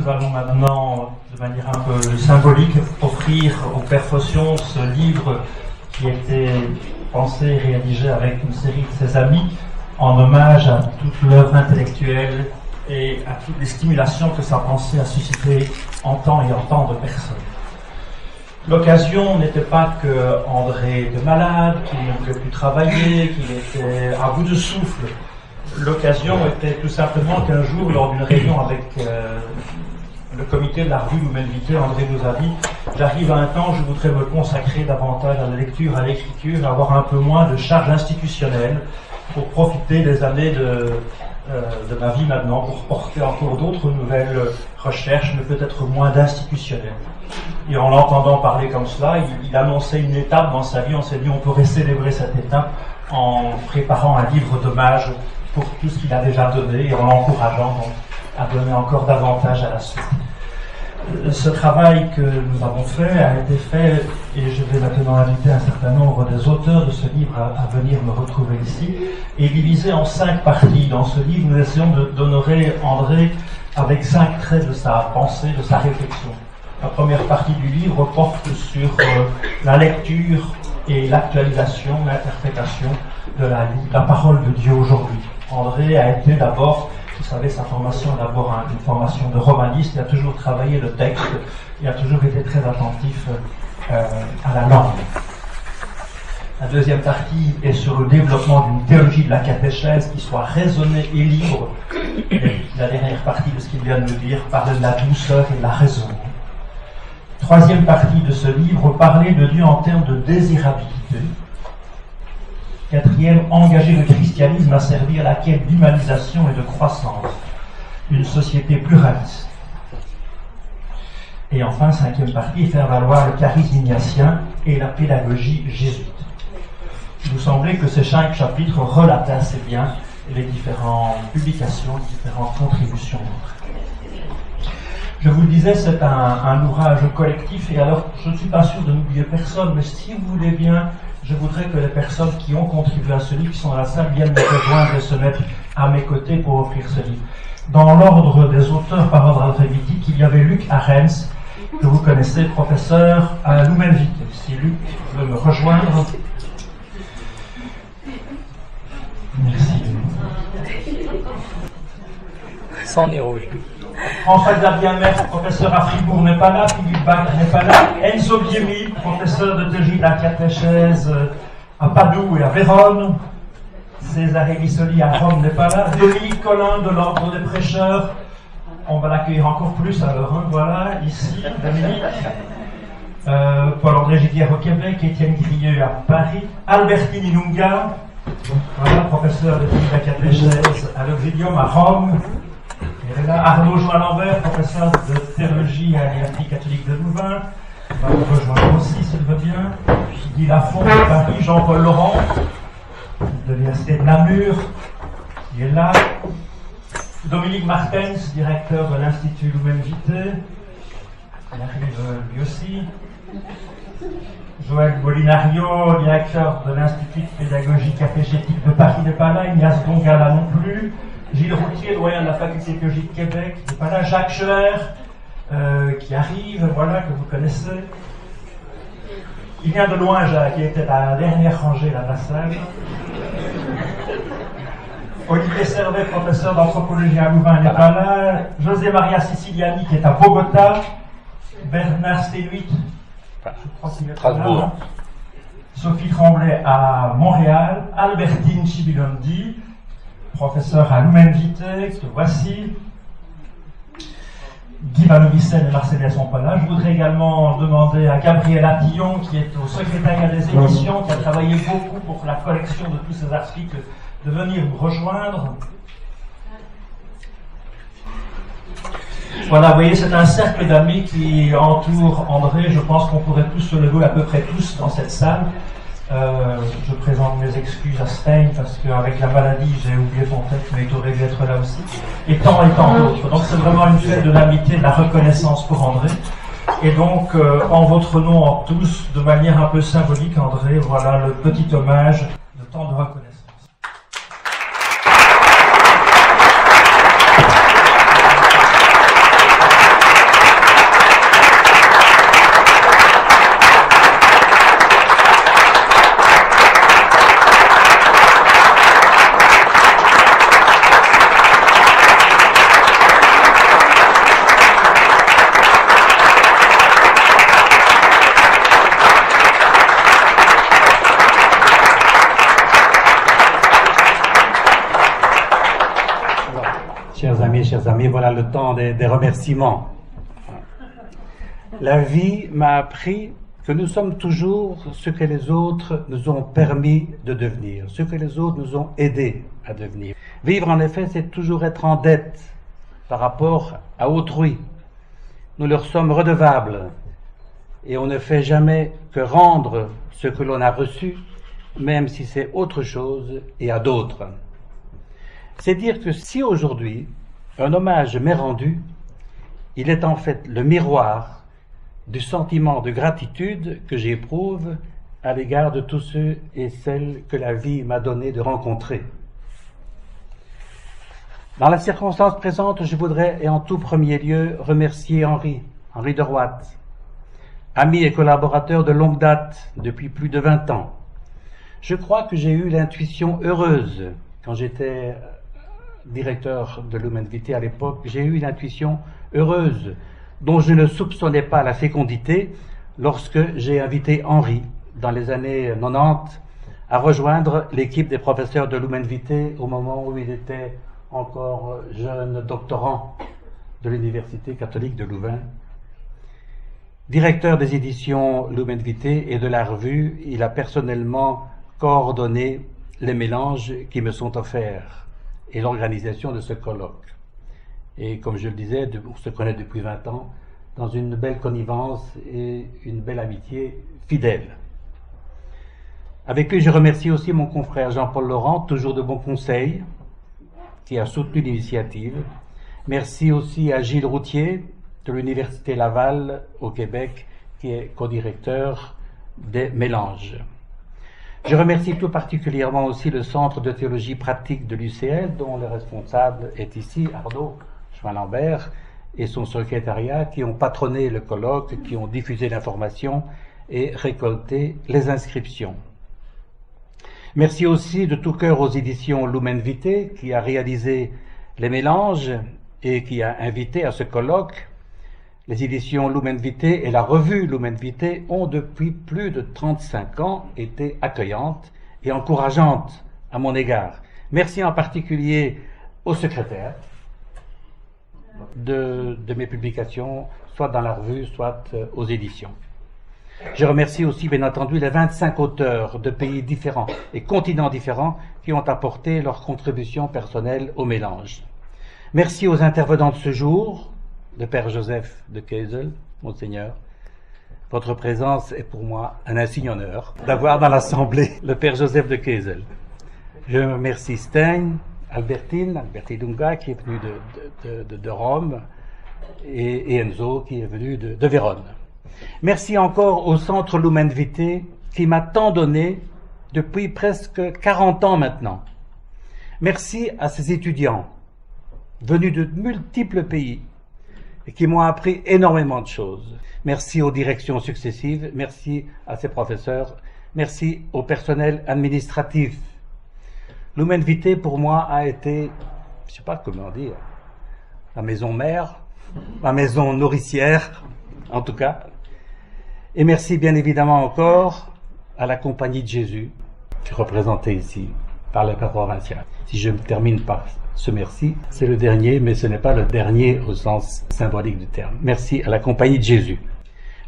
nous allons maintenant, de manière un peu symbolique, offrir au Père Phocion ce livre qui était pensé et rédigé avec une série de ses amis en hommage à toute l'œuvre intellectuelle et à toutes les stimulations que sa pensée a suscité en temps et en temps de personnes. L'occasion n'était pas que André était malade, qu'il ne pouvait plus travailler, qu'il était à bout de souffle. L'occasion était tout simplement qu'un jour, lors d'une réunion avec le comité de la revue Nouvelle-Vité, André nous a dit « J'arrive à un temps où je voudrais me consacrer davantage à la lecture, à l'écriture, avoir un peu moins de charge institutionnelle pour profiter des années de ma vie maintenant, pour porter encore d'autres nouvelles recherches, mais peut-être moins d'institutionnelles. » Et en l'entendant parler comme cela, il annonçait une étape dans sa vie. On s'est dit on pourrait célébrer cette étape en préparant un livre d'hommage pour tout ce qu'il a déjà donné et en l'encourageant donc à donner encore davantage à la suite. Ce travail que nous avons fait a été fait, et je vais maintenant inviter un certain nombre des auteurs de ce livre à venir me retrouver ici, et divisé en 5 parties. Dans ce livre, nous essayons d'honorer André avec 5 traits de sa pensée, de sa réflexion. La première partie du livre porte sur la lecture et l'actualisation, l'interprétation de la parole de Dieu aujourd'hui. André a été d'abord, vous savez, sa formation est d'abord une formation de romaniste, il a toujours travaillé le texte, il a toujours été très attentif à la langue. La deuxième partie est sur le développement d'une théologie de la catéchèse qui soit raisonnée et libre. Et la dernière partie de ce qu'il vient de nous dire parle de la douceur et de la raison. Troisième partie de ce livre, parler de Dieu en termes de désirabilité. Quatrième, engager le christianisme à servir la quête d'humanisation et de croissance, une société pluraliste. Et enfin, cinquième partie, faire valoir le charisme ignatien et la pédagogie jésuite. Il nous semblait que ces 5 chapitres relataient assez bien les différentes publications, les différentes contributions. Je vous le disais, c'est un ouvrage collectif, et alors je ne suis pas sûr de n'oublier personne, mais si vous voulez bien, je voudrais que les personnes qui ont contribué à ce livre, qui sont dans la salle, viennent me rejoindre et se mettre à mes côtés pour offrir ce livre. Dans l'ordre des auteurs par ordre alphabétique, il y avait Luc Arens, que vous connaissez, professeur à Nouvelle-Vité. Si Luc veut me rejoindre. Merci. Sans nez rouge. François-Xavier Maître, professeur à Fribourg, n'est pas là. Philippe Bach n'est pas là. Enzo Biemi, professeur de théologie de la catéchèse à Padoue et à Vérone. César Elisoli à Rome n'est pas là. Dominique Collin de l'Ordre des prêcheurs. On va l'accueillir encore plus alors. Hein. Voilà, ici, Dominique. Paul-André Giguère au Québec. Étienne Grieux à Paris. Albertine Inunga. Voilà, professeur de théologie de la catéchèse à l'Auxilium à Rome. Et là, Arnaud Join-Lambert, professeur de théologie à l'Université catholique de Louvain, va nous rejoindre aussi, s'il veut bien. Guy Lafont de Paris, Jean-Paul Laurent de l'Université de Namur, il est là. Dominique Martens, directeur de l'Institut Lumen-Vité, il arrive lui aussi. Joël Bolinario, directeur de l'Institut de pédagogie catéchétique de Paris, n'est pas là. Ignace Dongala non plus. Gilles Routier, doyen de la faculté de théologie de Québec, n'est pas là. Jacques Scheuer, qui arrive, voilà, que vous connaissez. Il vient de loin, Jacques, qui était à la dernière rangée là, de la salle. Olivier Servet, professeur d'anthropologie à Louvain, n'est pas là. José Maria Siciliani, qui est à Bogota. Bernard Sténuit, je crois qu'il est là. Sophie Tremblay à Montréal. Albertine Chibilondi, professeur à Lumen-Vité, que voici. Guy Vanovicen et Marcel ne sont pas là. Je voudrais également demander à Gabriel Attillon, qui est au secrétariat des éditions, qui a travaillé beaucoup pour la collection de tous ces articles, de venir nous rejoindre. Voilà, vous voyez, c'est un cercle d'amis qui entoure André. Je pense qu'on pourrait tous se lever, à peu près tous, dans cette salle. Je présente mes excuses à Stein parce qu'avec la maladie, j'ai oublié son texte, mais il aurait dû être là aussi. Et tant d'autres. Donc c'est vraiment une fête de l'amitié, de la reconnaissance pour André. Et donc, en votre nom, en tous, de manière un peu symbolique, André, voilà le petit hommage de tant de reconnaissance. Chers amis, voilà le temps des remerciements. La vie m'a appris que nous sommes toujours ce que les autres nous ont permis de devenir, ce que les autres nous ont aidés à devenir. Vivre, en effet, c'est toujours être en dette par rapport à autrui. Nous leur sommes redevables et on ne fait jamais que rendre ce que l'on a reçu, même si c'est autre chose et à d'autres. C'est dire que si aujourd'hui un hommage m'est rendu, il est en fait le miroir du sentiment de gratitude que j'éprouve à l'égard de tous ceux et celles que la vie m'a donné de rencontrer. Dans la circonstance présente, je voudrais, et en tout premier lieu, remercier Henri de Roite, ami et collaborateur de longue date depuis plus de 20 ans. Je crois que j'ai eu l'intuition heureuse, quand j'étais directeur de Lumen Vitae à l'époque, j'ai eu l'intuition heureuse dont je ne soupçonnais pas la fécondité lorsque j'ai invité Henri, dans les années 90, à rejoindre l'équipe des professeurs de Lumen Vitae au moment où il était encore jeune doctorant de l'Université catholique de Louvain. Directeur des éditions Lumen Vitae et de la revue, il a personnellement coordonné les mélanges qui me sont offerts et l'organisation de ce colloque. Et comme je le disais, on se connaît depuis 20 ans, dans une belle connivence et une belle amitié fidèle. Avec lui, je remercie aussi mon confrère Jean-Paul Laurent, toujours de bons conseils, qui a soutenu l'initiative. Merci aussi à Gilles Routier, de l'Université Laval au Québec, qui est co-directeur des mélanges. Je remercie tout particulièrement aussi le Centre de théologie pratique de l'UCL, dont le responsable est ici, Arnaud Schmallenberg, et son secrétariat, qui ont patronné le colloque, qui ont diffusé l'information et récolté les inscriptions. Merci aussi de tout cœur aux éditions Lumen Vitae, qui a réalisé les mélanges et qui a invité à ce colloque. Les éditions Lumen Vitae et la revue Lumen Vitae ont depuis plus de 35 ans été accueillantes et encourageantes à mon égard. Merci en particulier au secrétaire de mes publications, soit dans la revue, soit aux éditions. Je remercie aussi, bien entendu, les 25 auteurs de pays différents et continents différents qui ont apporté leur contribution personnelle au mélange. Merci aux intervenants de ce jour, le Père Joseph de Keisel, Monseigneur. Votre présence est pour moi un insigne honneur d'avoir dans l'Assemblée le Père Joseph de Keisel. Je remercie Stein, Albertine Dunga qui est venue de Rome et Enzo qui est venu de Vérone. Merci encore au Centre Lumen Vitae qui m'a tant donné depuis presque 40 ans maintenant. Merci à ces étudiants venus de multiples pays et qui m'ont appris énormément de choses. Merci aux directions successives, merci à ces professeurs, merci au personnel administratif. Lumen Vitae pour moi a été, je ne sais pas comment dire, ma maison mère, ma maison nourricière, en tout cas. Et merci bien évidemment encore à la Compagnie de Jésus, qui est représentée ici par le Père provincial. Si je termine par ce merci, c'est le dernier, mais ce n'est pas le dernier au sens symbolique du terme. Merci à la Compagnie de Jésus.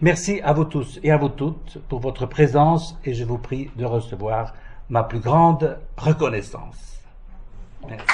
Merci à vous tous et à vous toutes pour votre présence et je vous prie de recevoir ma plus grande reconnaissance. Merci.